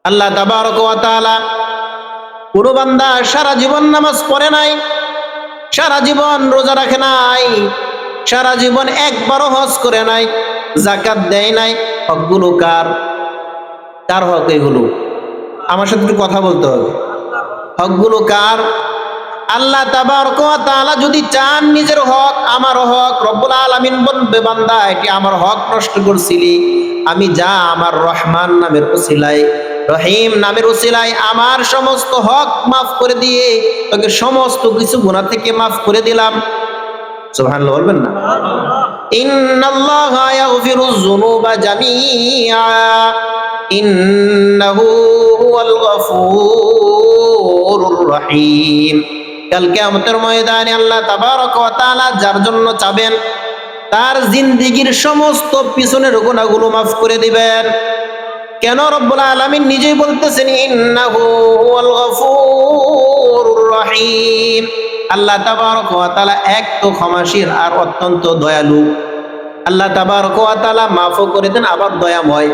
আল্লাহ তাবারক ওয়া তাআলা কোন বান্দা সারা জীবন নামাজ পড়ে নাই, সারা জীবন রোজা রাখে নাই, সারা জীবন একবারও হজ করে নাই, যাকাত দেয় নাই, হকগুলো কার? কার হক এগুলো? আমার সাথে একটু কথা বলতে হবে। হকগুলো কার? আল্লাহ তাবারক ওয়া তাআলা যদি চান নিজের হক, আমার হক, রব্বুল আলামিন বলবে বান্দা এটি আমার হক নষ্ট করছিলি, আমি যা আমার রহমান নামের উসিলায়, রহিম নামের উসিলায় আমার সমস্ত হক মাফ করে দিয়ে তোকে সমস্ত কিছু গুনাহ থেকে মাফ করে দিলাম। সুবহানাল্লাহ বলবেন না? ইন্নাল্লাহা ইয়াগফিরুয যুনুবা জামিআ ইন্নাহু হুয়াল গফুরুর রহিম। কাল কিয়ামতের ময়দানে আল্লাহ তাবারক ওয়া তাআলা যার জন্য চাবেন তার জিন্দেগীর সমস্ত পিছনের গুনাহগুলো মাফ করে দিবেন। কেন? রব্বুল আলামিন নিজেই বলতেছেন ইন্নাহু হুয়াল গফুরুর রহিম। আল্লাহ তাবারক ওয়া তাআলা এক তো ক্ষমাশীল আর অত্যন্ত দয়ালু। আল্লাহ তাবারক ওয়া তাআলা মাফও করে দেন আবার দয়াময়।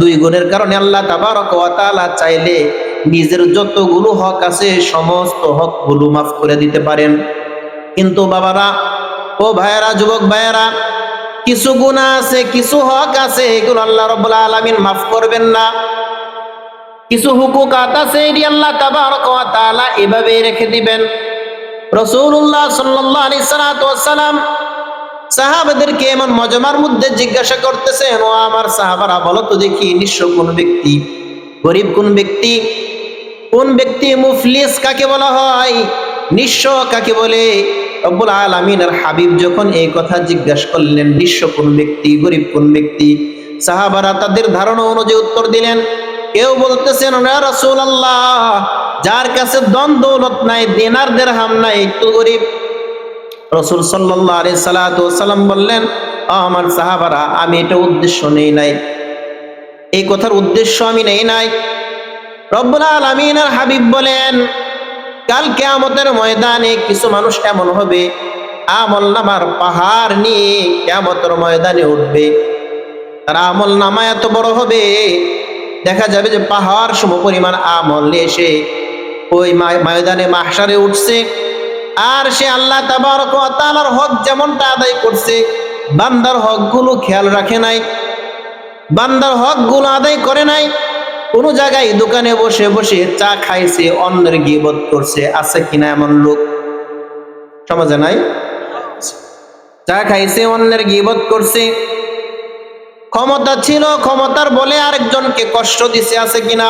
দুই গুণের কারণে আল্লাহ তাবারক ওয়া তাআলা চাইলে নিজের যতগুলো হক আছে সমস্ত হকগুলো মাফ করে দিতে পারেন। কিন্তু বাবারা, ও ভাইয়েরা, যুবক ভাইয়েরা, কিছু গুনাহ আছে, কিছু হক আছে, এগুলো আল্লাহ রাব্বুল আলামিন মাফ করবেন না। কিছু হুকুকাত আছে, এটি আল্লাহ তাবারক ওয়া তাআলা এভাবে রেখে দিবেন। রাসূলুল্লাহ সাল্লাল্লাহু আলাইহি ওয়াসাল্লাম সাহাবাদেরকে এমন মজমার মধ্যে জিজ্ঞাসা করতেছেন, ও আমার সাহাবারা, বলো তো দেখি নিঃস্ব কোন ব্যক্তি, গরিব কোন ব্যক্তি, কোন ব্যক্তি মুফলিস কাকে বলা হয়, নিঃস্ব কাকে বলে? রব্বুল আলামিনের হাবিব যখন এই কথা জিজ্ঞাসা করলেন, নিঃস্ব কোন ব্যক্তি, গরিব কোন ব্যক্তি, সাহাবারা তাদের ধারণা অনুযায়ী উত্তর দিলেন। কেউ বলতেছেন, ইয়া রাসূলুল্লাহ, যার কাছে ধন দৌলত নাই, দিনার দিরহাম নাই, একটু গরিব। রাসূল সাল্লাল্লাহু আলাইহি সাল্লাম বললেন, আমার সাহাবারা, আমি এটা উদ্দেশ্য নেই নাই, এই কথার উদ্দেশ্য আমি নেই নাই। রব্বুল আলামিনের হাবিব বলেন, কাল কিয়ামতের ময়দানে কিছু মানুষ এমন হবে, আমল নামার পাহাড় নিয়ে কিয়ামতের ময়দানে উঠবে। তার আমল নামা এত বড় হবে, দেখা যাবে যে পাহাড় সমপরিমাণ আমল নিয়ে এসে ওই ময়দানে মাহশারে উঠছে। আর সে আল্লাহ তাবারক ওয়া তাআলার হক যেমনটা আদায় করছে, বান্দার হকগুলো খেয়াল রাখে নাই, বান্দার হকগুলো আদায় করে নাই। কোন জায়গায় দোকানে বসে বসে চা খাইছে, অন্যের গীবত করছে। আছে কিনা এমন লোক সমাজে? নাই। চা খাইছে, অন্যের গীবত করছে। ক্ষমতা ছিল, ক্ষমতার বলে আরেকজনকে কষ্ট দিছে। আছে কিনা?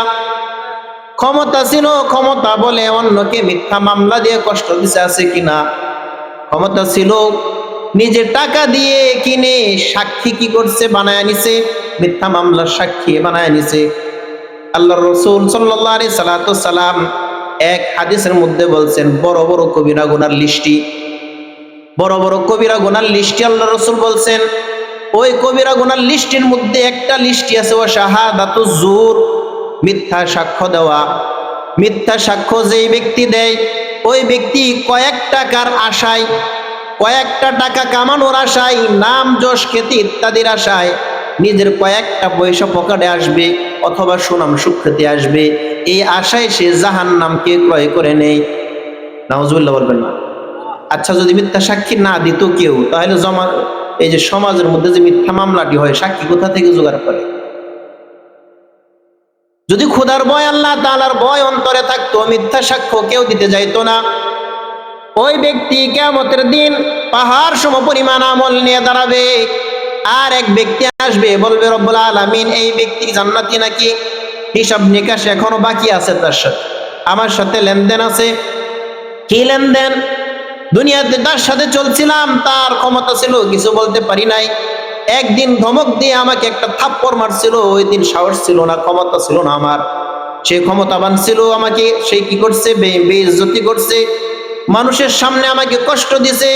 ক্ষমতা ছিল, ক্ষমতা বলে অন্যকে মিথ্যা মামলা দিয়ে কষ্ট দিছে। আছে কিনা? ক্ষমতা ছিল, নিজে টাকা দিয়ে কিনে সাক্ষী কি করছে? বানায় নিছে, মিথ্যা মামলার সাক্ষী বানায় নিছে। আল্লাহর রাসূল সাল্লাল্লাহু আলাইহি সাল্লাম এক হাদিসের মধ্যে বলছেন, বড় বড় কবিরা গুনার লিস্টি, বড় বড় কবিরা গুনার লিস্টি আল্লাহর রাসূল বলছেন, ওই কবিরা গুনার লিস্টির মধ্যে একটা লিস্টি আছে, ও শাহাদাতু জুর, মিথ্যা সাক্ষ্য দেওয়া। মিথ্যা সাক্ষ্য যেই ব্যক্তি দেয়, ওই ব্যক্তি কয়েক টাকার আশায়, কয়েকটা টাকা কামানোর আশায়, নাম যশ খ্যাতি ইত্যাদির আশায় নিজের কয়েকটা পয়সা পকেটে আসবে অথবা সুনাম সুখ্যাতি আসবে, এই আশায় সে জাহান্নামকে ক্রয় করে নেয়। নাউজুবিল্লাহ বলবেন না? আচ্ছা, যদি মিথ্যা সাক্ষী না দিত কেউ, তাহলে এই যে সমাজের মধ্যে যে মিথ্যা মামলাটি হয়, সাক্ষী কোথা থেকে জোগাড় করে? যদি খোদার ভয়, আল্লাহ তাআলার ভয় অন্তরে থাকতো, মিথ্যা সাক্ষ্য কেউ দিতে যাইতো না। ওই ব্যক্তি কিয়ামতের দিন পাহাড় সমপরিমাণ আমল নিয়ে দাঁড়াবে। আর এক ব্যক্তি আসবে, বলবে, রব্বুল আলামিন, এই ব্যক্তি জান্নাতি নাকি? হিসাব নিকাশ এখনো বাকি আছে, তার সাথে আমার সাথে লেনদেন আছে। কি লেনদেন? দুনিয়াতে তার সাথে চলছিলাম, তার ক্ষমতা ছিল, কিছু বলতে পারি নাই। একদিন ধমক দিয়ে আমাকে একটা থাপ্পড় মারছিল, ওই দিন সাহস ছিল না, ক্ষমতা ছিল না আমার। সে ক্ষমতাবান ছিল, আমাকে সে কি করছে? বেইজ্জতি করছে, মানুষের সামনে আমাকে কষ্ট দিছে,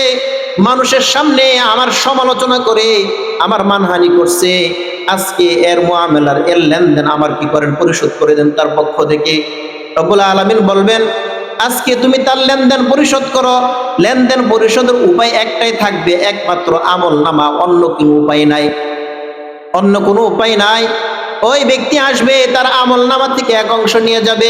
মানুষের সামনে আমার সমালোচনা করে আমার মানহানি করছে। আজকে এর মুআমালার, এর লেনদেন আমার কি করেন? পরিশোধ করে দেন তার পক্ষ থেকে। রব্বুল আলামিন বলবেন, আজকে তুমি তার লেনদেন পরিশোধ করো। লেনদেন পরিশোধের উপায় একটাই থাকবে, একমাত্র আমল নামা, অন্য কোনো উপায় নাই, অন্য কোনো উপায় নাই। ও ওই ব্যক্তি আসবে, তার আমল নামা থেকে এক অংশ নিয়ে যাবে,